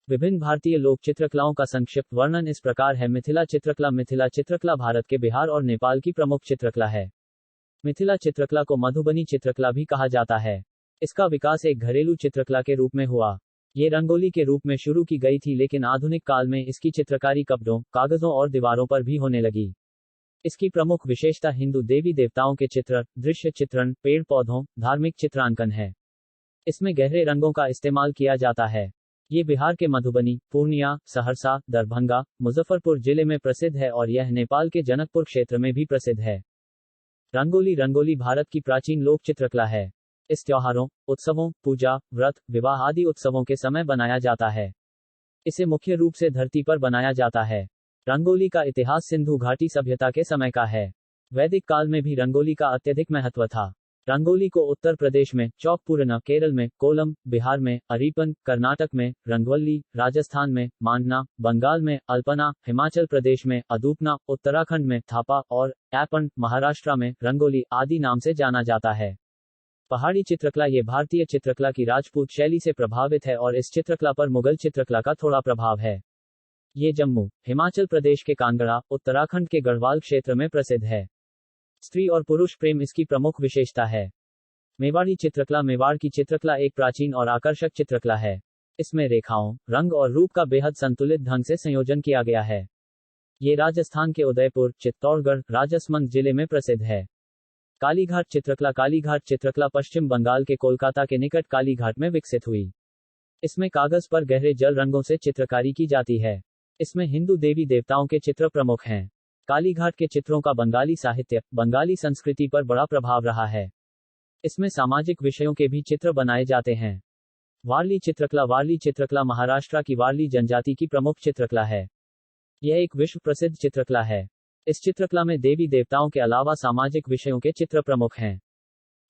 विभिन्न भारतीय लोक चित्रकलाओं का संक्षिप्त वर्णन इस प्रकार है। मिथिला चित्रकला। मिथिला चित्रकला भारत के बिहार और नेपाल की प्रमुख चित्रकला है। मिथिला चित्रकला को मधुबनी चित्रकला भी कहा जाता है। इसका विकास एक घरेलू चित्रकला के रूप में हुआ। ये रंगोली के रूप में शुरू की गई थी, लेकिन आधुनिक काल में इसकी चित्रकारी कपड़ों, कागजों और दीवारों पर भी होने लगी। इसकी प्रमुख विशेषता हिंदू देवी देवताओं के चित्र, दृश्य चित्रण, पेड़ पौधों, धार्मिक चित्रांकन है। इसमें गहरे रंगों का इस्तेमाल किया जाता है। ये बिहार के मधुबनी, पूर्णिया, सहरसा, दरभंगा, मुजफ्फरपुर जिले में प्रसिद्ध है और यह नेपाल के जनकपुर क्षेत्र में भी प्रसिद्ध है। रंगोली। रंगोली भारत की प्राचीन लोक चित्रकला है। इस त्योहारों, उत्सवों, पूजा, व्रत, विवाह आदि उत्सवों के समय बनाया जाता है। इसे मुख्य रूप से धरती पर बनाया जाता है। रंगोली का इतिहास सिंधु घाटी सभ्यता के समय का है। वैदिक काल में भी रंगोली का अत्यधिक महत्व था। रंगोली को उत्तर प्रदेश में चौकपूरना, केरल में कोलम, बिहार में अरीपन, कर्नाटक में रंगवल्ली, राजस्थान में मांडना, बंगाल में अल्पना, हिमाचल प्रदेश में अदूपना, उत्तराखंड में थापा और ऐपन, महाराष्ट्र में रंगोली आदि नाम से जाना जाता है। पहाड़ी चित्रकला। ये भारतीय चित्रकला की राजपूत शैली से प्रभावित है और इस चित्रकला पर मुगल चित्रकला का थोड़ा प्रभाव है। ये जम्मू, हिमाचल प्रदेश के कांगड़ा, उत्तराखंड के गढ़वाल क्षेत्र में प्रसिद्ध है। स्त्री और पुरुष प्रेम इसकी प्रमुख विशेषता है। मेवाड़ी चित्रकला। मेवाड़ की चित्रकला एक प्राचीन और आकर्षक चित्रकला है। इसमें रेखाओं, रंग और रूप का बेहद संतुलित ढंग से संयोजन किया गया है। ये राजस्थान के उदयपुर, चित्तौड़गढ़, राजसमंद जिले में प्रसिद्ध है। कालीघाट चित्रकला। कालीघाट चित्रकला पश्चिम बंगाल के कोलकाता के निकट कालीघाट में विकसित हुई। इसमें कागज पर गहरे जल रंगों से चित्रकारी की जाती है। इसमें हिंदू देवी देवताओं के चित्र प्रमुख हैं। कालीघाट के चित्रों का बंगाली साहित्य, बंगाली संस्कृति पर बड़ा प्रभाव रहा है। इसमें सामाजिक विषयों के भी चित्र बनाए जाते हैं। वारली चित्रकला। वारली चित्रकला महाराष्ट्र की वारली जनजाति की प्रमुख चित्रकला है। यह एक विश्व प्रसिद्ध चित्रकला है। इस चित्रकला में देवी देवताओं के अलावा सामाजिक विषयों के चित्र प्रमुख हैं।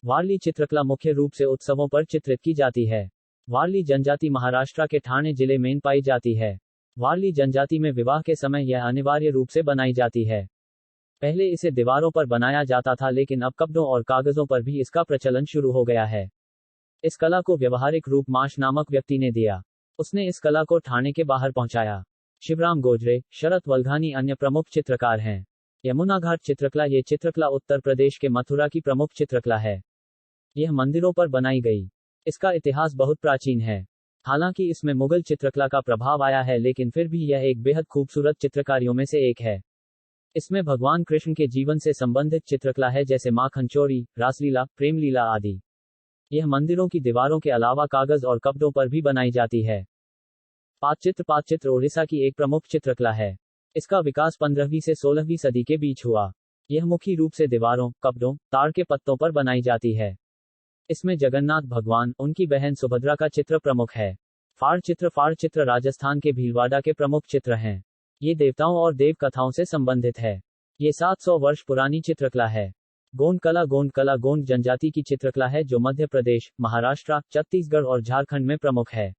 वारली चित्रकला मुख्य रूप से उत्सवों पर चित्रित की जाती है। वारली जनजाति महाराष्ट्र के ठाणे जिले में पाई जाती है। वारली जनजाति में विवाह के समय यह अनिवार्य रूप से बनाई जाती है। पहले इसे दीवारों पर बनाया जाता था, लेकिन अब कपड़ों और कागजों पर भी इसका प्रचलन शुरू हो गया है। इस कला को व्यवहारिक रूप माश नामक व्यक्ति ने दिया। उसने इस कला को ठाणे के बाहर पहुंचाया। शिवराम गोजरे, शरत वल्घानी अन्य प्रमुख चित्रकार हैं। यमुना घाट चित्रकला। ये चित्रकला उत्तर प्रदेश के मथुरा की प्रमुख चित्रकला है। यह मंदिरों पर बनाई गई। इसका इतिहास बहुत प्राचीन है। हालांकि इसमें मुगल चित्रकला का प्रभाव आया है, लेकिन फिर भी यह एक बेहद खूबसूरत चित्रकारियों में से एक है। इसमें भगवान कृष्ण के जीवन से संबंधित चित्रकला है, जैसे माखन चोरी, रासलीला, प्रेमलीला आदि। यह मंदिरों की दीवारों के अलावा कागज और कपड़ों पर भी बनाई जाती है। पाटचित्र। पाटचित्र ओडिशा की एक प्रमुख चित्रकला है। इसका विकास 15वीं से 16वीं सदी के बीच हुआ। यह मुख्य रूप से दीवारों, कपड़ों, ताड़ के पत्तों पर बनाई जाती है। इसमें जगन्नाथ भगवान, उनकी बहन सुभद्रा का चित्र प्रमुख है। फाड़ चित्र। फाड़ चित्र राजस्थान के भीलवाड़ा के प्रमुख चित्र हैं। ये देवताओं और देव कथाओं से संबंधित है। ये 700 वर्ष पुरानी चित्रकला है। गोंड कला। गोंड कला गोंड जनजाति की चित्रकला है, जो मध्य प्रदेश, महाराष्ट्र, छत्तीसगढ़ और झारखंड में प्रमुख है।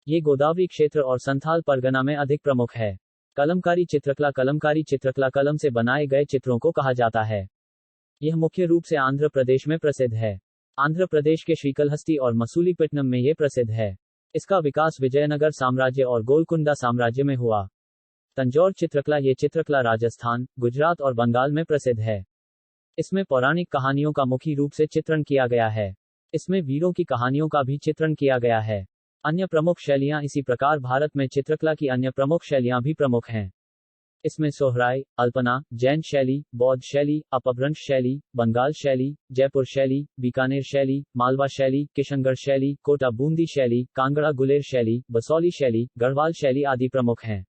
ये गोदावरी क्षेत्र और संथाल परगना में अधिक प्रमुख है। कलमकारी चित्रकला। कलमकारी चित्रकला कलम से बनाए गए चित्रों को कहा जाता है। यह मुख्य रूप से आंध्र प्रदेश में प्रसिद्ध है। आंध्र प्रदेश के श्रीकलहस्ती और मसूलीपट्टनम में यह प्रसिद्ध है। इसका विकास विजयनगर साम्राज्य और गोलकुंडा साम्राज्य में हुआ। तंजौर चित्रकला। ये चित्रकला राजस्थान, गुजरात और बंगाल में प्रसिद्ध है। इसमें पौराणिक कहानियों का मुख्य रूप से चित्रण किया गया है। इसमें वीरों की कहानियों का भी चित्रण किया गया है। अन्य प्रमुख शैलियां। इसी प्रकार भारत में चित्रकला की अन्य प्रमुख शैलियां भी प्रमुख हैं। इसमें सोहराय, अल्पना, जैन शैली, बौद्ध शैली, अपभ्रंश शैली, बंगाल शैली, जयपुर शैली, बीकानेर शैली, मालवा शैली, किशनगढ़ शैली, कोटा बूंदी शैली, कांगड़ा गुलेर शैली, बसौली शैली, गढ़वाल शैली आदि प्रमुख हैं।